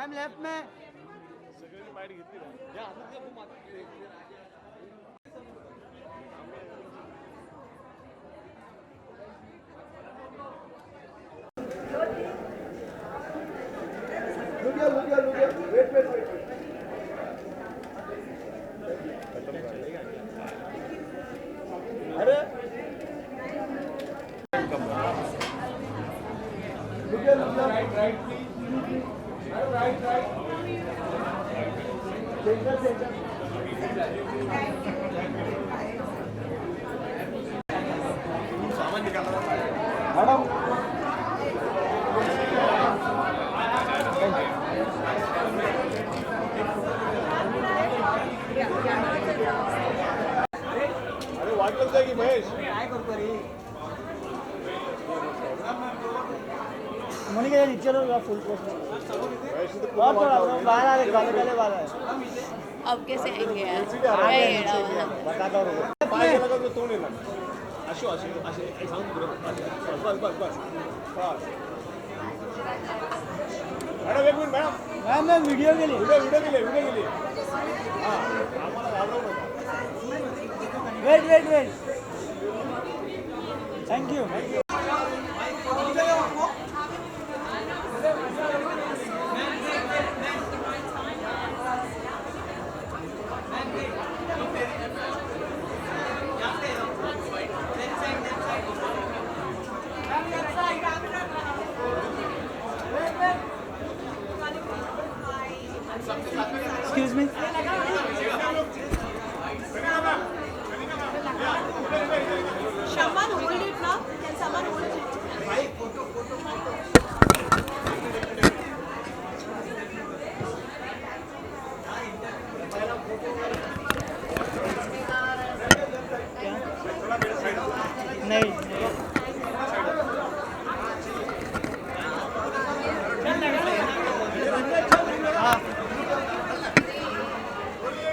I'm left में. Look here. Wait. अरे look here. Right, please. Right. Center. सामान निकालना मैडम. अरे वाटलं जागी महेश काय करतो रे? मोनिका ये नीचे लो फुल पोस्ट. और थोड़ा बाहर आ रहे बाहर है. अब कैसे आएंगे यार? बता दो. पाय गेला का तोंड येणार. अशी सांग बस. मॅडम एक मिनिट मॅडम. मैं वीडियो के लिए. व्हिडिओ गेली. हां आम्हाला राहू नका. Wait. Thank you. Excuse me. Someone hold it now. Can someone hold it? नहीं.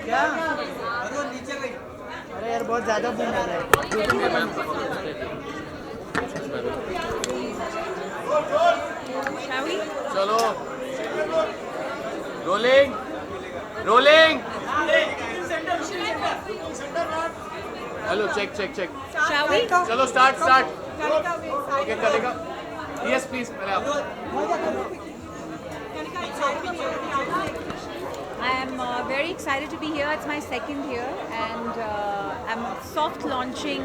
क्या? अरे यार बहुत ज़्यादा बूम आ रहा है. Shall we? चलो rolling hello check Shall we? चलो स्टार्ट ओके करेगा यस प्लीज पहले आप I am very excited to be here. It's my second year, and I'm soft launching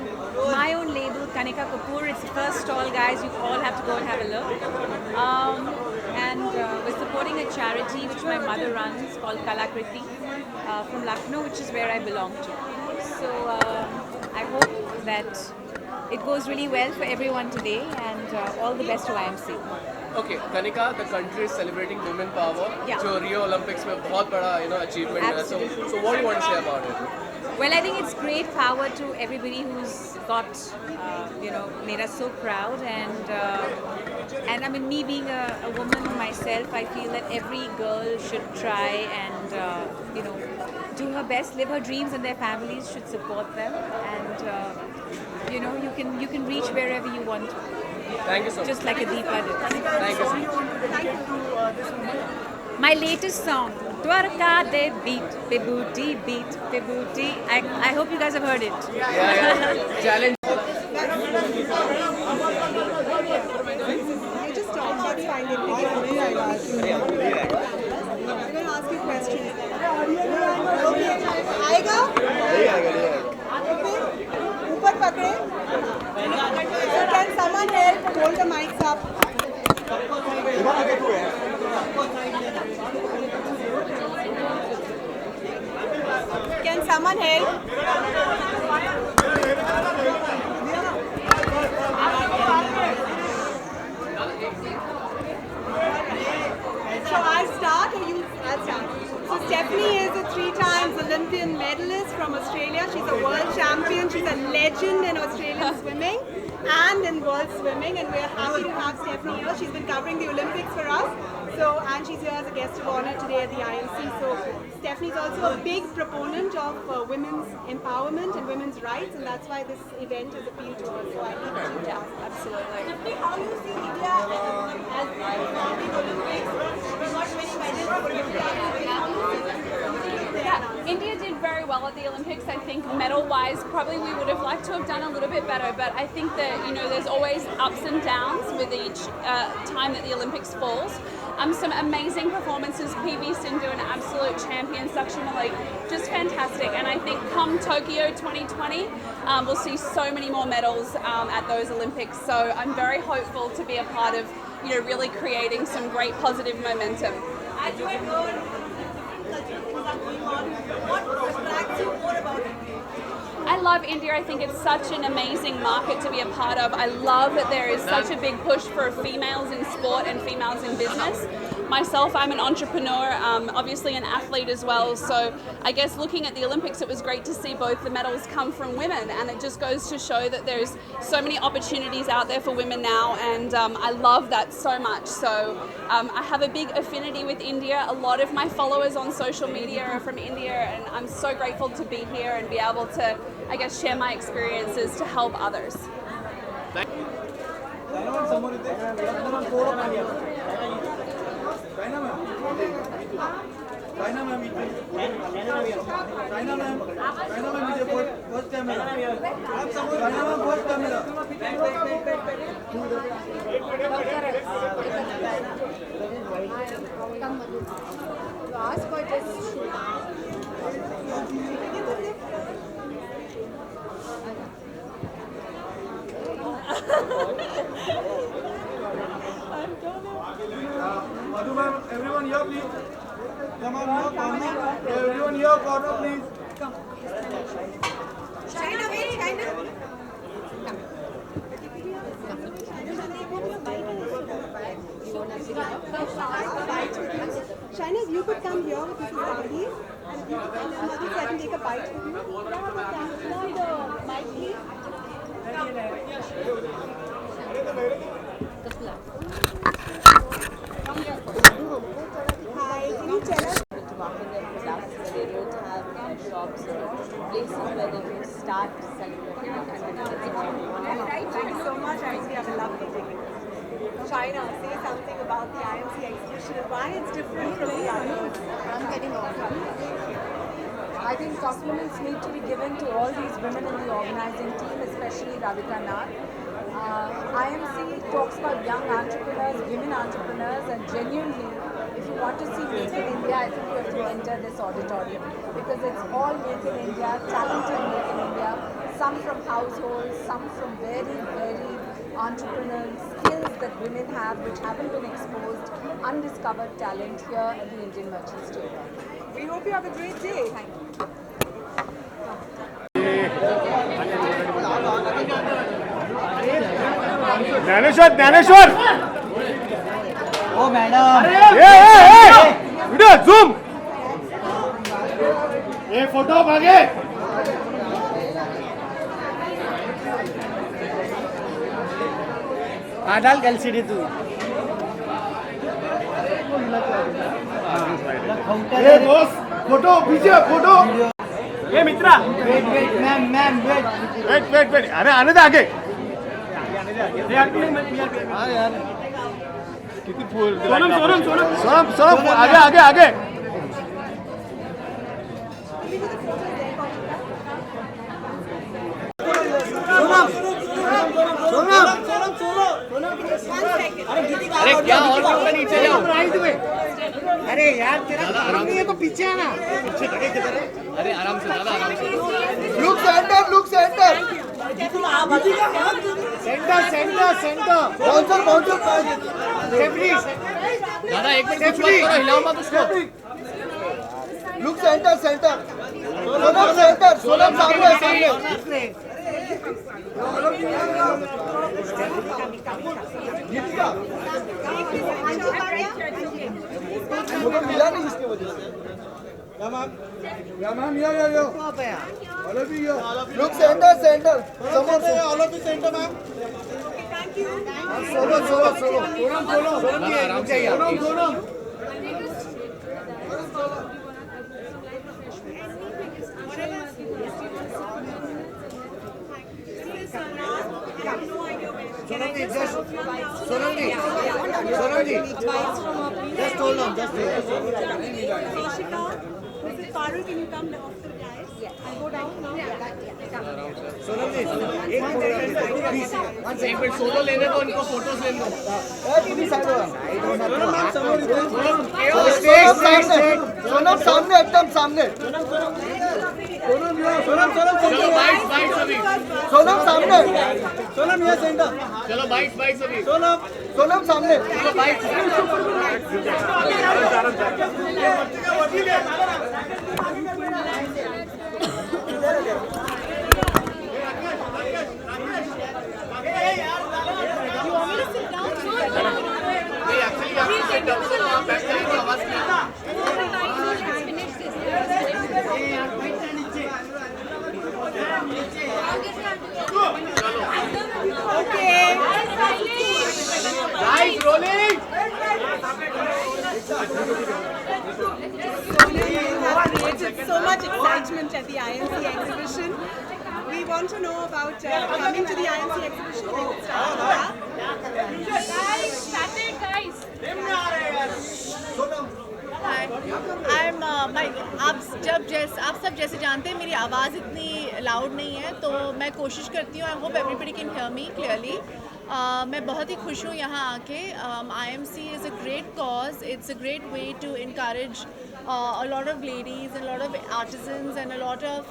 my own label, Kanika Kapoor. It's the first stall, guys. You all have to go and have a look. And we're supporting a charity which my mother runs called Kalakriti from Lucknow, which is where I belong to. So I hope that it goes really well for everyone today, and all the best to IMC. Okay Kanika the country is celebrating women power Yeah. जो Rio Olympics में बहुत बड़ा achievement है so what do you want to say about it Well, I think it's great power to everybody who's got, made us so proud, and I mean, me being a woman myself, I feel that every girl should try and do her best, live her dreams, and their families should support them, and you can reach wherever you want to, thank you so just like a Deepa did. Thank you My latest song, Dwarka De Beat, Vibhuti Beat, Vibhuti. I hope you guys have heard it. Challenge I just talked about fine. I'm going to ask you questions. Okay. आएगा? ऊपर पकड़े. So can someone help hold the mics up? Can someone help? So I'll start or I'll start. So Stephanie is a 3-time Olympian medalist from Australia. She's a world champion. She's a legend in Australian swimming. and in world swimming, and we're happy to have Stephanie here. She's been covering the Olympics for us, and she's here as a guest of honor today at the IMC. So Stephanie's also a big proponent of women's empowerment and women's rights, and that's why this event has appealed to her. So I need you to ask. Absolutely. Stephanie, how do you see India as the Olympics? We got many medals for India. Yeah, India did very well at the Olympics. I think medal-wise, probably we would have liked to have done a little bit better, but I think that, you know, there's always ups and downs with each time that the Olympics falls. Some amazing performances. PV Sindhu, an absolute champion. Sakshi Malik, just fantastic. And I think come Tokyo 2020, we'll see so many more medals at those Olympics. So I'm very hopeful to be a part of, you know, really creating some great positive momentum. As you had heard, cultural things are going on. What attracts you more about India? I love India. I think it's such an amazing market to be a part of. I love that there is such a big push for females in sport and females in business. Myself, I'm an entrepreneur, obviously an athlete as well. So I guess looking at the Olympics, it was great to see both the medals come from women, and it just goes to show that there's so many opportunities out there for women now, and I love that so much. So I have a big affinity with India. A lot of my followers on social media are from India, and I'm so grateful to be here and be able to, I guess, share my experiences to help others. Madhu ma'am, everyone here please. Come on, here, corner. Everyone here, corner please. China, wait, China. China, if you could come here with Mrs. Gandhi, and you could come to Madhu so I can take a bite with you. Can I have the mic, please? Hi, can you tell us? To market their products, but they don't have shops or places where they can start selling their products. Right, thank you so much. Actually, I would love to take it. China, say something about the IMC exhibition, why it's different from the others. I'm getting off. I think compliments need to be given to all these women in the organizing team, especially Radhika Nath. IMC talks about young entrepreneurs, women entrepreneurs, and genuinely, if you want to see Make in India, I think you have to enter this auditorium because it's all Make in India, talented Make in India, some from households, some from very, very entrepreneurial skills that women have which haven't been exposed, undiscovered talent here at the Indian Merchants Table. We hope you have a great day. Thank you. Dnyaneshwar Dnyaneshwar oh madam video zoom ये photo भागे डाल LCD तू ये boss photo पीछे photo ये Mitra wait wait ma'am ma'am wait wait wait wait अरे आने दे आगे हाँ यार कितनी फूल सोनम सोनम सोनम सोनम सोनम आगे आगे आगे अरे क्या और नीचे जाओ अरे यार तेरा नहीं है तो पीछे आना पीछे खड़े किधर है अरे आराम से दादा आराम से look centre centre centre centre bouncer bouncer safety दादा एक मिनट कुछ मत करो हिलाओ मत उसको लुक सेंटर सेंटर सोनम सामने मिला नहीं इसकी वजह से Yeah, ma'am. Yeah, ma'am. All of you. Look, center. Someone say all of you center, ma'am. Thank you. Solo. Sonam. Just hold on. Ashika, Mrs. Parul, can you come off the dais? Yes. I'll go down now. एक minute solo लेने दो इनको photos लेने दो सोनम सामने एकदम सामने चलो बाइट अभी सोनम सामने सोनम ये सेंटर चलो बाइट अभी सोनम सामने चलो bite Guys, rolling! Have created so much excitement at the INC exhibition. We want to know about coming to the INC exhibition. When it started. Guys, started, guys. आप सब जैसे जानते हैं मेरी आवाज़ इतनी लाउड नहीं है तो मैं कोशिश करती हूँ I hope everybody can hear me clearly मैं बहुत ही खुश हूँ यहाँ आके IMC is a great cause it's a great way to encourage a lot of ladies and a lot of artisans and a lot of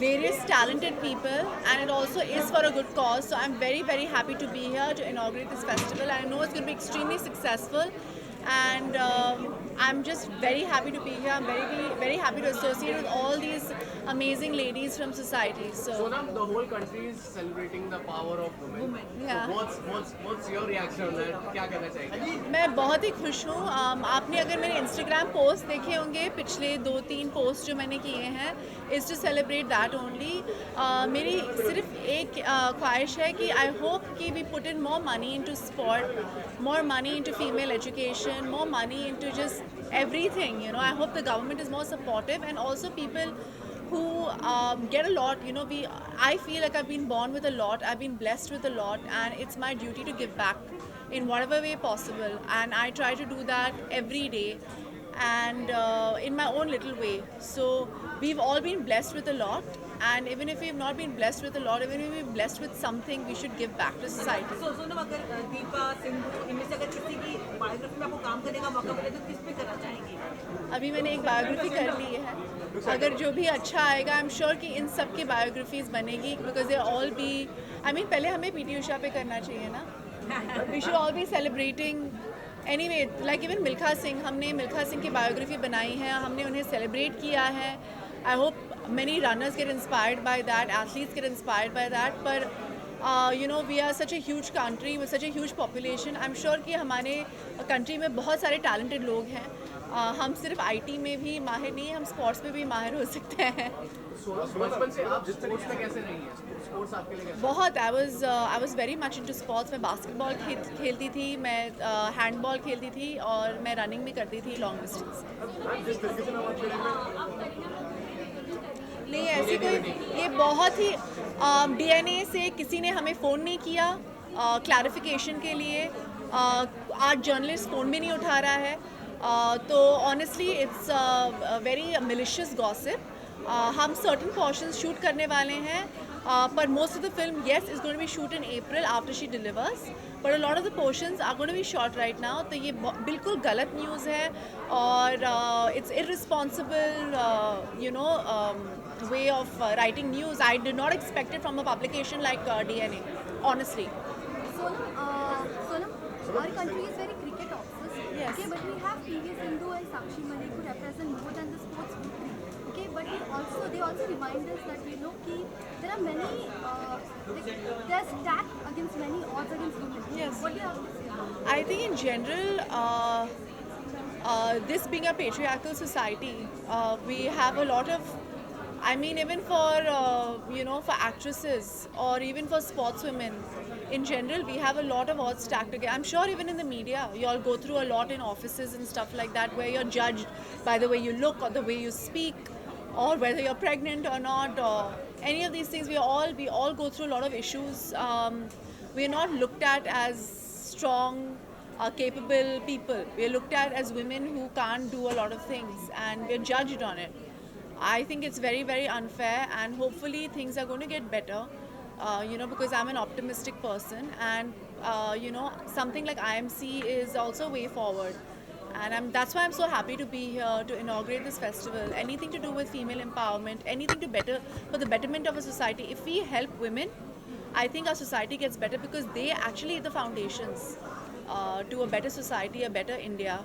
various talented people, and it also is for a good cause. So I'm very happy to be here to inaugurate this festival. I know it's going to be extremely successful, and I'm just very happy to be here. I'm very happy to associate with all these amazing ladies from society. So Sonam, the whole country is celebrating the power of women. Yeah. So what's your reaction on that? क्या कहना चाहेंगे? मैं बहुत ही खुश हूँ आपने अगर मेरे इंस्टाग्राम पोस्ट देखे होंगे पिछले 2-3 पोस्ट जो मैंने किए हैं is to celebrate that only मेरी सिर्फ एक ख्वाहिश है कि आई होप कि we put in more money into sport more money into female education more money into just everything, you know. I hope the government is more supportive, and also people who get a lot, you know. I feel like I've been born with a lot, I've been blessed with a lot, and it's my duty to give back in whatever way possible, and I try to do that every day and in my own little way. So we've all been blessed with a lot, and even if we've not been blessed with a lot, even if we're blessed with something, we should give back to society. So Sonam अगर दीपा सिंधु इनमें से अगर किसी की biography में आपको काम करने का मौका मिले तो किस पे करना चाहेंगी? अभी मैंने एक बायोग्राफी कर ली है अगर जो भी अच्छा आएगा आई एम श्योर कि इन सब की बायोग्राफीज बनेगी because they all be I mean पहले हमें पीटी उषा पे करना चाहिए ना we should all be celebrating anyway like even Milkha Singh हमने मिल्खा सिंह की बायोग्राफी बनाई है हमने उन्हें सेलिब्रेट किया है I hope many runners get inspired by that, athletes get inspired by that, but you know, we are such a huge country with such a huge population. I'm sure कि हमारे country में बहुत सारे talented लोग हैं हम सिर्फ IT में भी माहिर नहीं हैं हम sports में भी माहिर हो सकते हैं बचपन से आप स्पोर्ट्स में कैसे रही हैं? स्पोर्ट्स आपके लिए कैसे? बहुत I was very much into sports. मैं बास्केटबॉल खेलती थी मैं हैंडबॉल खेलती थी और मैं रनिंग भी करती थी लॉन्ग डिस्टेंस नहीं ऐसी कोई ये बहुत ही DNA से किसी ने हमें फ़ोन नहीं किया क्लैरिफिकेशन के लिए आज जर्नलिस्ट फ़ोन भी नहीं उठा रहा है तो honestly it's very malicious gossip हम सर्टन पोर्शंस शूट करने वाले हैं पर most of the film yes is going to be shoot in April after she delivers but a lot of the portions are going to be shot right now तो ये बिल्कुल गलत news है और it's irresponsible you know way of writing news. I did not expect it from a publication like DNA, honestly. Sonam, our country is very cricket obsessed. Yes. Okay, but we have PV Sindhu and Sakshi Malik who represent more than the sports victory. Okay, but they also remind us that you know कि there are many they're stacked against many odds against women. Yes. What do you have to say? I think in general this being a patriarchal society, we have a lot of, I mean, even for, for actresses or even for sportswomen in general, we have a lot of odds stacked against. I'm sure even in the media, you all go through a lot in offices and stuff like that, where you're judged by the way you look or the way you speak, or whether you're pregnant or not, or any of these things. We all go through a lot of issues. We're not looked at as strong, capable people. We're looked at as women who can't do a lot of things, and we're judged on it. I think it's very, very unfair, and hopefully things are going to get better, because I'm an optimistic person, and, something like IMC is also a way forward. And that's why I'm so happy to be here to inaugurate this festival. Anything to do with female empowerment, anything for the betterment of a society. If we help women, I think our society gets better, because they actually are the foundations to a better society, a better India.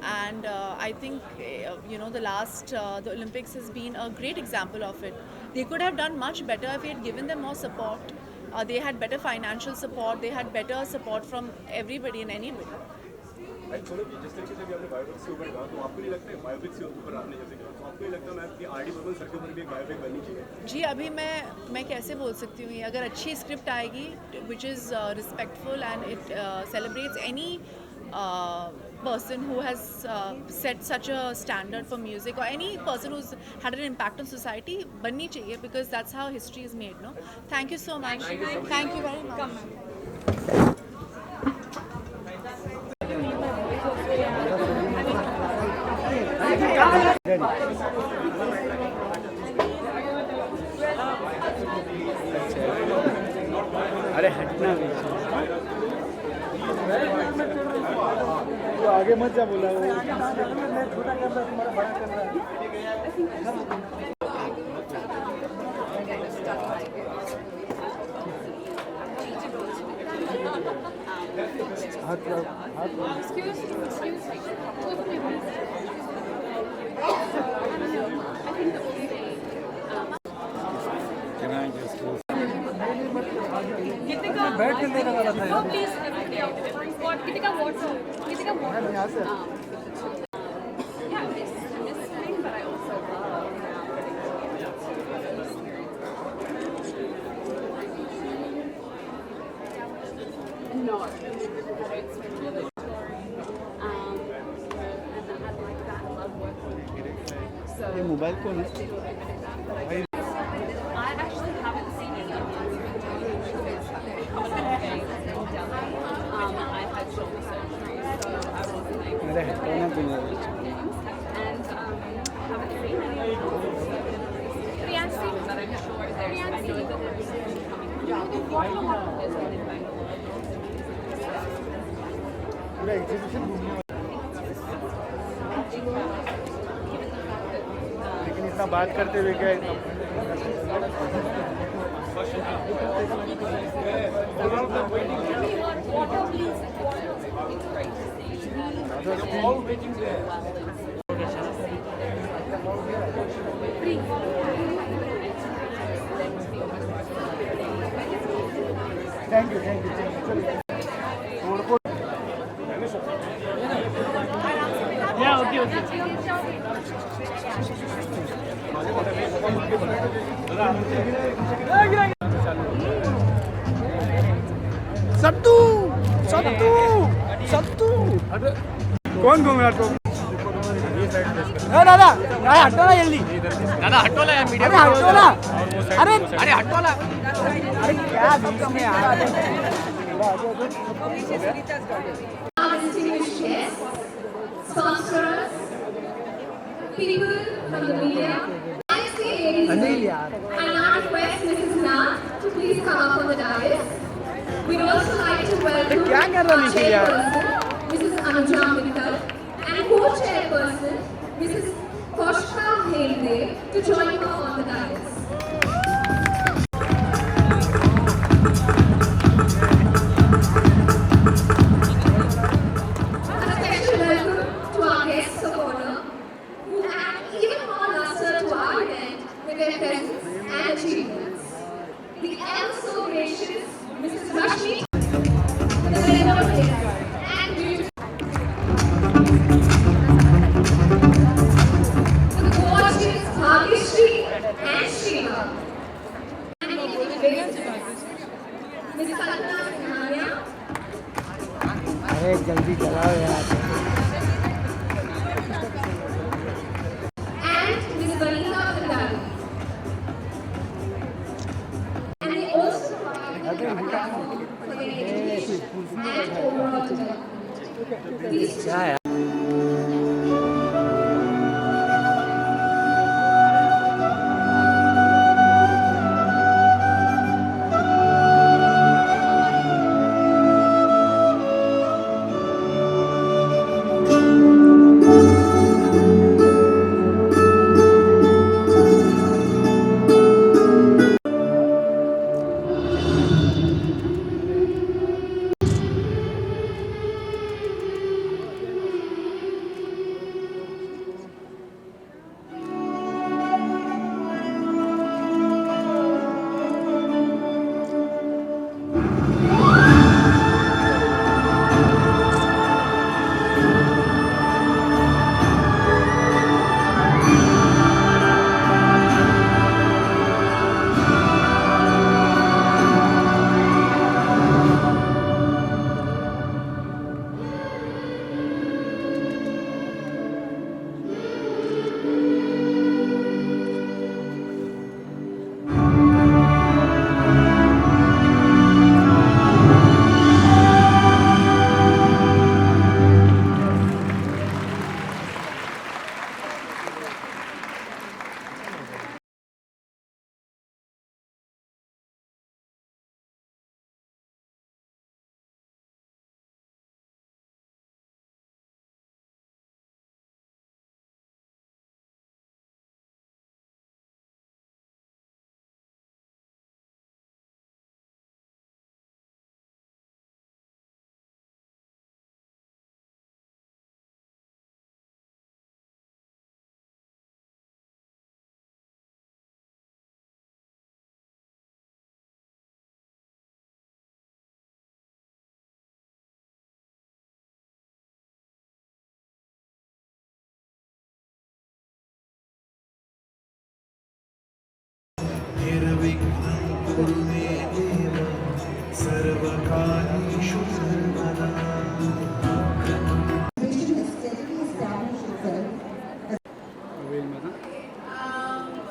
And I think, the Olympics has been a great example of it. They could have done much better if we had given them more support. They had better financial support. They had better support from everybody and anybody. जिस तरीके से भी आपने biopic से ऊपर कहा, तो आपको नहीं लगता है बायोपिक से ऊपर आपने जैसे कहा, तो आपको नहीं लगता मैम कि आर.डी. बर्मन सर के ऊपर भी एक बायोपिक बननी चाहिए? जी, अभी मैं कैसे बोल सकती हूँ, अगर अच्छी स्क्रिप्ट आएगी which is respectful and it celebrates any person who has set such a standard for music, or any person who's had an impact on society, banni chahiye, because that's how history is made, no? Thank you so much. Thank you very much. अरे हटना तो आगे मत जा, बोला वो छोटा कर रहा है, तुम्हारा बड़ा कर रहा है। बैठ के देने वाला था। कितने वाटर ये मोबाइल कौन है? लेकिन इतना बात करते हुए क्या थैंक यू सत्तू सत्तू सत्तू कौन घूमेगा तो दादा हटो ना जल्दी दादा हटो ना यार, मीडिया अरे हटो ना अरे हटो ना। अरे क्या बीच में यार distinguished guests, sponsors, people from the media, and I now request Mrs. Nath to please come up on the dais. We'd also like to welcome our chairperson, Mrs. Anuja Mittal, and co-chairperson, Mrs. Koshka Helde, to join her on the dais. The ever so gracious Mrs. Rashmi, the and beautiful. Kalpana Singhania. अरे जल्दी चलाओ यार. And Ms. Vanita Kandari. And they also provided the for their education and overall development. These क्या यार.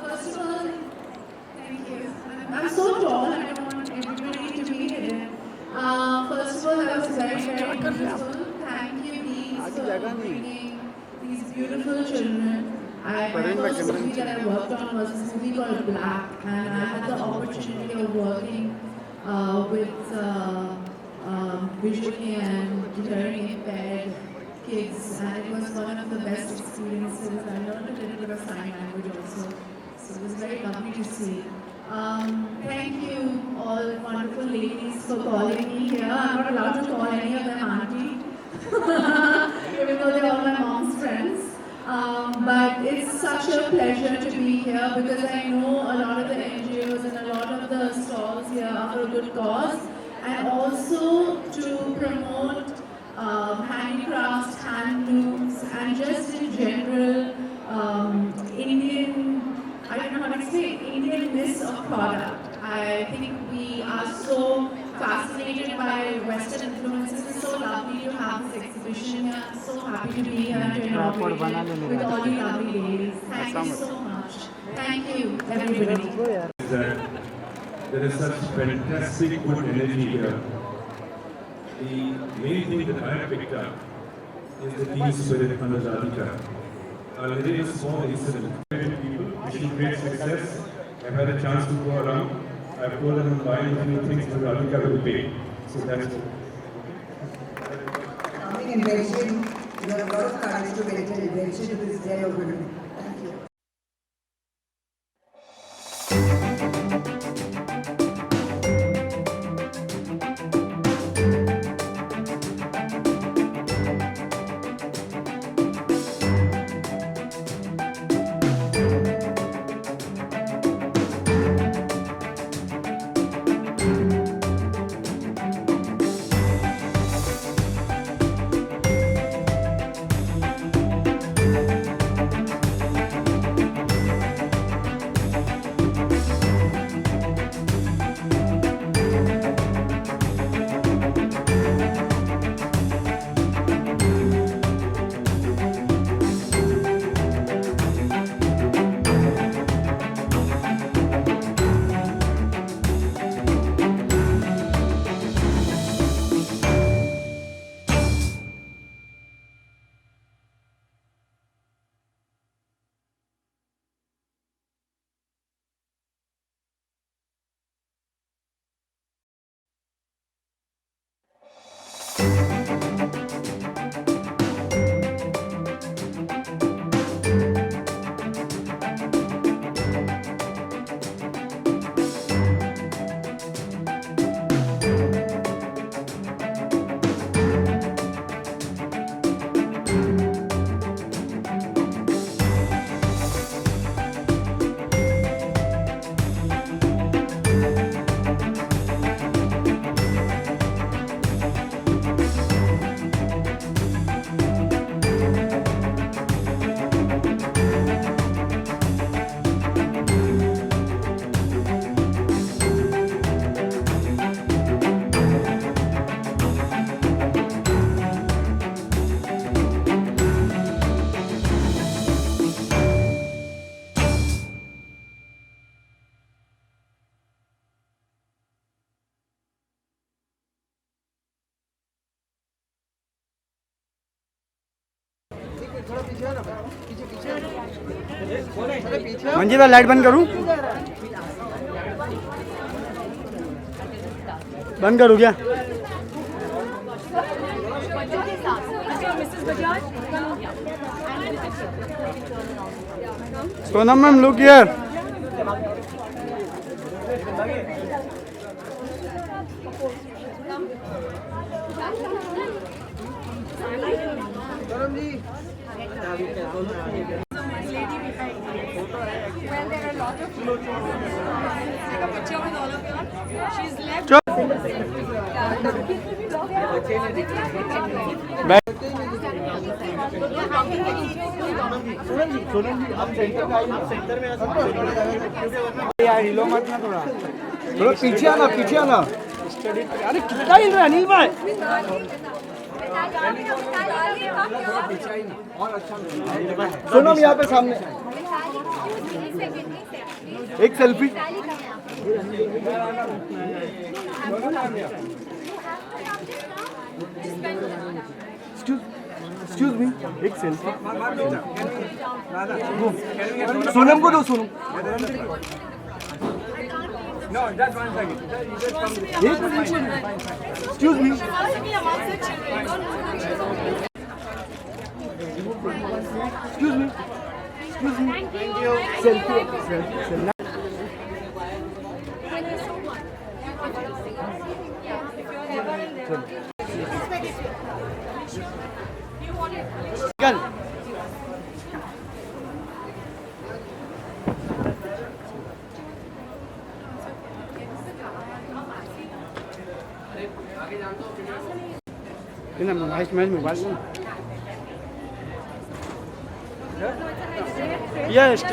First of all, thank you. I'm so tall, I don't want everybody to be hidden. First of all, that was very, very beautiful. Thank you, please, for bringing these beautiful children. My first movie that I worked on was this movie called Black, and I had the opportunity of working with visually and hearing impaired kids, and it was one of the best experiences. I learned a little bit of sign language also, so it was very lovely to see. Thank you all wonderful ladies for calling me here. I'm not allowed to call any of them auntie, even though they're all my mom's friends. But it's such a pleasure to be here because I know a lot of the NGOs and a lot of the stalls here are for a good cause, and also to promote handicrafts, handlooms, and just in general Indian, I don't know how to explain, Indian-ness of product. I think we are so fascinated by Western influences. It's so lovely to have this exhibition here. I'm so happy to be here and to inaugurate it with all the lovely ladies. Thank you so much. Thank you, everybody. That there is such fantastic good energy here. The main thing that I have picked up is the team spirit under Radhika. A little small incident. People wishing great success. I've had a chance to go around. I've told them I'm buying a few things that Radhika will pay. So that's it. Coming and venturing, you have a lot of courage to venture to this day of women. Thank you. मंजीरा light बंद करूं? बंद करूं क्या? Sonam ma'am look here. Well, there are a lot of take a picture with all of you. She's left. Sonam ji आप centre में आइए. आप सेंटर में यार हिलो मत ना थोड़ा पीछे आना अरे कितना हिल रहा है अनिल भाई. सोनम यहाँ पे सामने एक सेल्फी. एक्सक्यूज मी एक सेल्फी. सोनम को दो. सोनम एक minute. Excuse me. Excuse me. Thank you. Selfie. Match mobile में Yes.